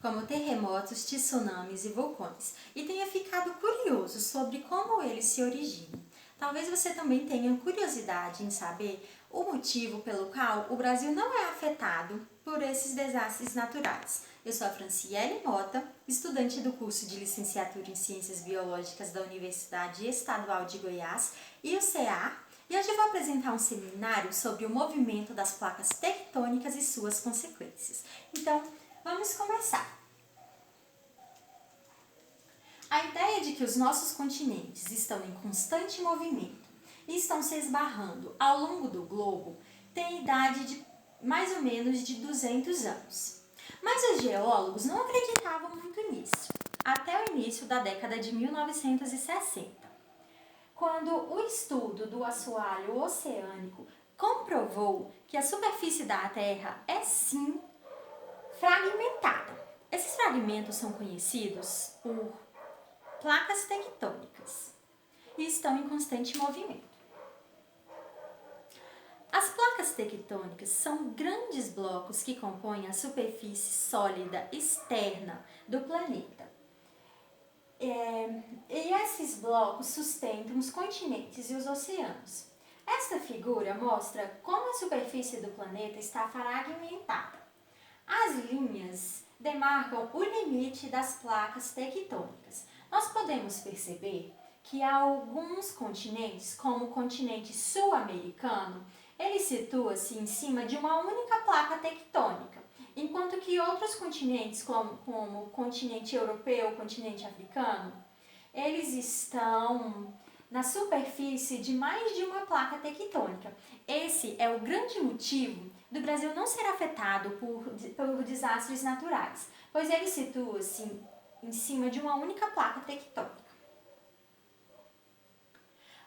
como terremotos, tsunamis e vulcões, e tenha ficado curioso sobre como eles se originam. Talvez você também tenha curiosidade em saber o motivo pelo qual o Brasil não é afetado por esses desastres naturais. Eu sou a Franciele Mota, estudante do curso de Licenciatura em Ciências Biológicas da Universidade Estadual de Goiás, IUCA, e hoje vou apresentar um seminário sobre o movimento das placas tectônicas e suas consequências. Então, vamos começar. A ideia de que os nossos continentes estão em constante movimento e estão se esbarrando ao longo do globo tem idade de mais ou menos de 200 anos. Mas os geólogos não acreditavam muito nisso, até o início da década de 1960, quando o estudo do assoalho oceânico comprovou que a superfície da Terra é sim fragmentada. Esses fragmentos são conhecidos por placas tectônicas e estão em constante movimento. As placas tectônicas são grandes blocos que compõem a superfície sólida externa do planeta. E esses blocos sustentam os continentes e os oceanos. Esta figura mostra como a superfície do planeta está fragmentada. As linhas demarcam o limite das placas tectônicas. Nós podemos perceber que alguns continentes, como o continente sul-americano, ele situa-se em cima de uma única placa tectônica, enquanto que outros continentes, como o continente europeu, o continente africano, eles estão na superfície de mais de uma placa tectônica. Esse é o grande motivo do Brasil não ser afetado por desastres naturais, pois ele situa-se em cima de uma única placa tectônica.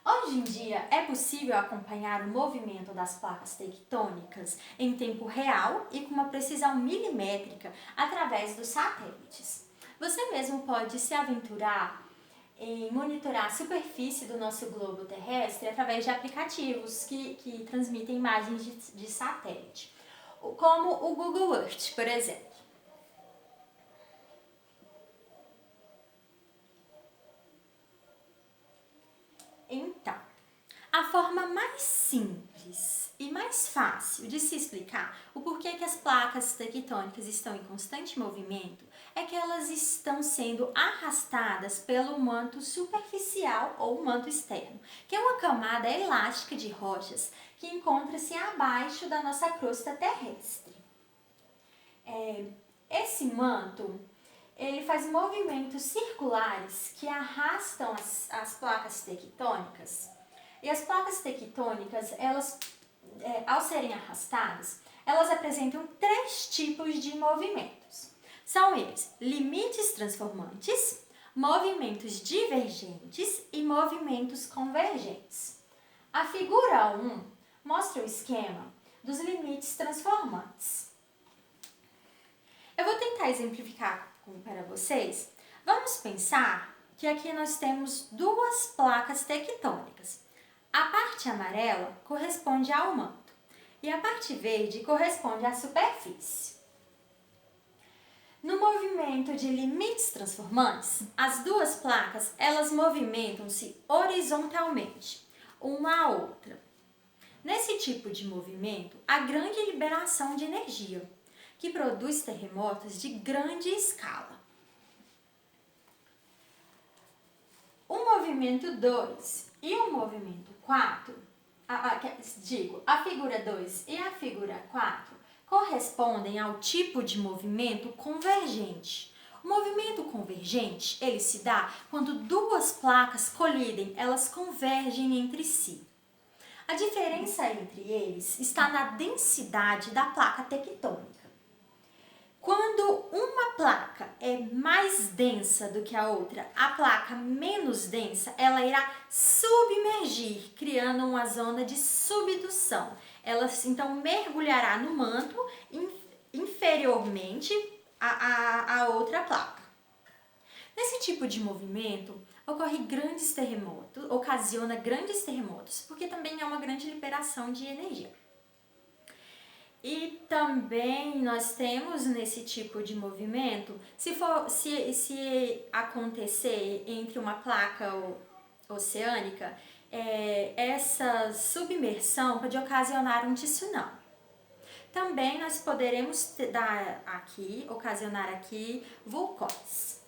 Hoje em dia, é possível acompanhar o movimento das placas tectônicas em tempo real e com uma precisão milimétrica através dos satélites. Você mesmo pode se aventurar em monitorar a superfície do nosso globo terrestre através de aplicativos que transmitem imagens de satélite, como o Google Earth, por exemplo. Então, a forma mais simples e mais fácil de se explicar o porquê que as placas tectônicas estão em constante movimento é que elas estão sendo arrastadas pelo manto superficial ou manto externo, que é uma camada elástica de rochas que encontra-se abaixo da nossa crosta terrestre. Esse manto ele faz movimentos circulares que arrastam as placas tectônicas. E as placas tectônicas, elas, ao serem arrastadas, elas apresentam 3 tipos de movimentos. São eles: limites transformantes, movimentos divergentes e movimentos convergentes. A figura 1 mostra o esquema dos limites transformantes. Eu vou tentar exemplificar para vocês. Vamos pensar que aqui nós temos 2 placas tectônicas. A parte amarela corresponde ao manto e a parte verde corresponde à superfície. No movimento de limites transformantes, as 2 placas elas movimentam-se horizontalmente, uma à outra. Nesse tipo de movimento, há grande liberação de energia, que produz terremotos de grande escala. O movimento 2 e o movimento 4, a figura 2 e a figura 4 correspondem ao tipo de movimento convergente. O movimento convergente, ele se dá quando 2 placas colidem, elas convergem entre si. A diferença entre eles está na densidade da placa tectônica. Quando uma placa é mais densa do que a outra, a placa menos densa, ela irá submergir, criando uma zona de subdução. Ela, então, mergulhará no manto inferiormente à outra placa. Nesse tipo de movimento, ocasiona grandes terremotos, porque também é uma grande liberação de energia. E também nós temos nesse tipo de movimento, se acontecer entre uma placa oceânica, essa submersão pode ocasionar um tsunami. Também nós poderemos ocasionar aqui vulcões.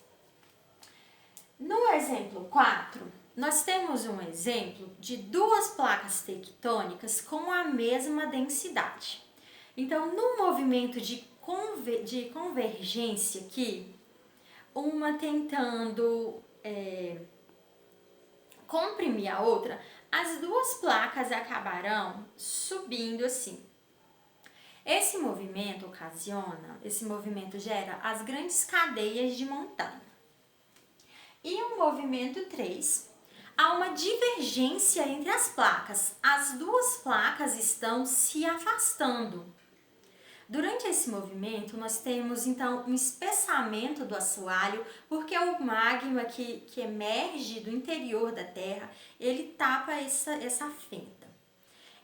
No exemplo 4, nós temos um exemplo de duas placas tectônicas com a mesma densidade. Então, no movimento de convergência aqui, uma tentando comprimir a outra, as duas placas acabarão subindo assim. Esse movimento gera as grandes cadeias de montanha. E o movimento 3, há uma divergência entre as placas. As duas placas estão se afastando. Durante esse movimento, nós temos então um espessamento do assoalho, porque o magma que emerge do interior da Terra, ele tapa essa fenda.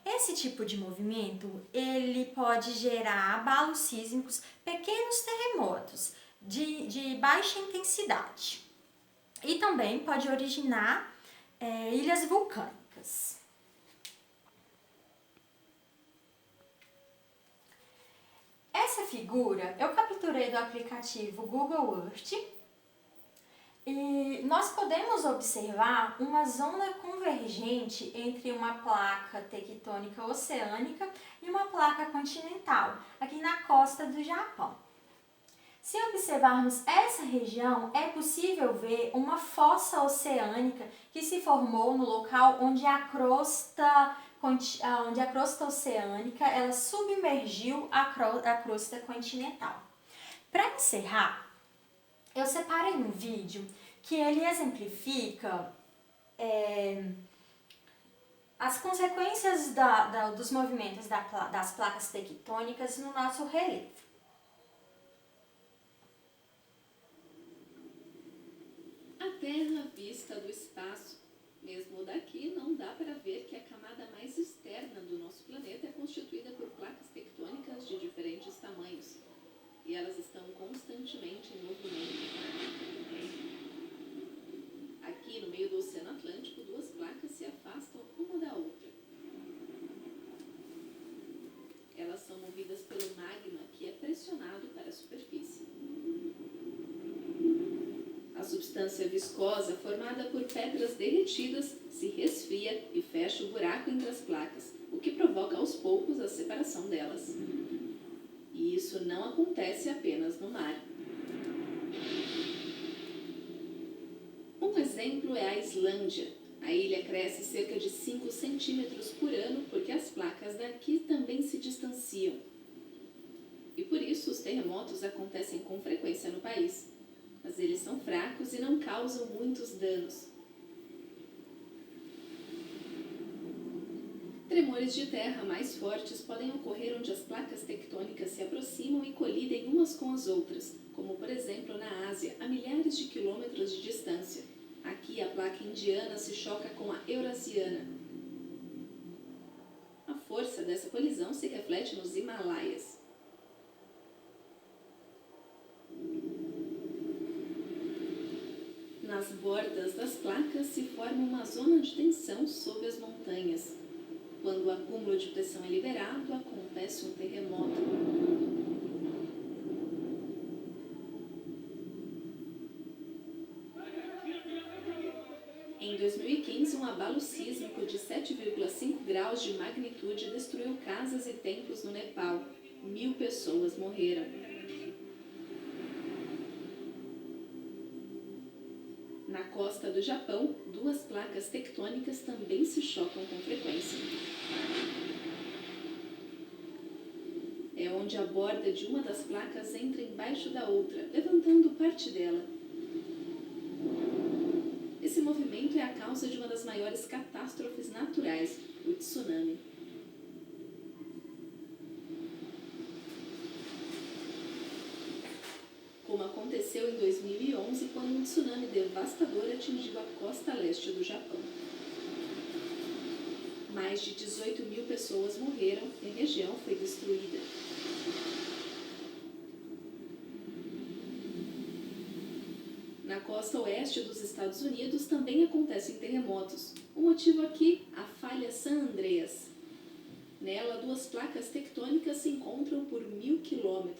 Esse tipo de movimento, ele pode gerar abalos sísmicos, pequenos terremotos de baixa intensidade. E também pode originar ilhas vulcânicas. Essa figura eu capturei do aplicativo Google Earth e nós podemos observar uma zona convergente entre uma placa tectônica oceânica e uma placa continental, aqui na costa do Japão. Se observarmos essa região, é possível ver uma fossa oceânica que se formou no local onde a crosta oceânica ela submergiu a crosta continental. Para encerrar, eu separei um vídeo que ele exemplifica as consequências dos movimentos das placas tectônicas no nosso relevo. A Terra vista do espaço. Mesmo daqui, não dá para ver que a camada mais externa do nosso planeta é constituída por placas tectônicas de diferentes tamanhos. E elas estão constantemente em movimento. Aqui no meio do Oceano Atlântico, duas placas se afastam uma da outra. Elas são movidas pelo magma que é pressionado para a superfície. A substância viscosa, formada por pedras derretidas, se resfria e fecha o buraco entre as placas, o que provoca aos poucos a separação delas. E isso não acontece apenas no mar. Um exemplo é a Islândia. A ilha cresce cerca de 5 centímetros por ano porque as placas daqui também se distanciam. E por isso os terremotos acontecem com frequência no país. Mas eles são fracos e não causam muitos danos. Tremores de terra mais fortes podem ocorrer onde as placas tectônicas se aproximam e colidem umas com as outras, como por exemplo na Ásia, a milhares de quilômetros de distância. Aqui a placa indiana se choca com a eurasiana. A força dessa colisão se reflete nos Himalaias. Nas bordas das placas se forma uma zona de tensão sob as montanhas. Quando o acúmulo de pressão é liberado, acontece um terremoto. Em 2015, um abalo sísmico de 7,5 graus de magnitude destruiu casas e templos no Nepal. 1.000 pessoas morreram. Na costa do Japão, duas placas tectônicas também se chocam com frequência. É onde a borda de uma das placas entra embaixo da outra, levantando parte dela. Esse movimento é a causa de uma das maiores catástrofes naturais, o tsunami. Como aconteceu em 2011, quando um tsunami devastador atingiu a costa leste do Japão. Mais de 18 mil pessoas morreram e a região foi destruída. Na costa oeste dos Estados Unidos também acontecem terremotos. O motivo aqui, a falha San Andreas. Nela, duas placas tectônicas se encontram por 1000 quilômetros.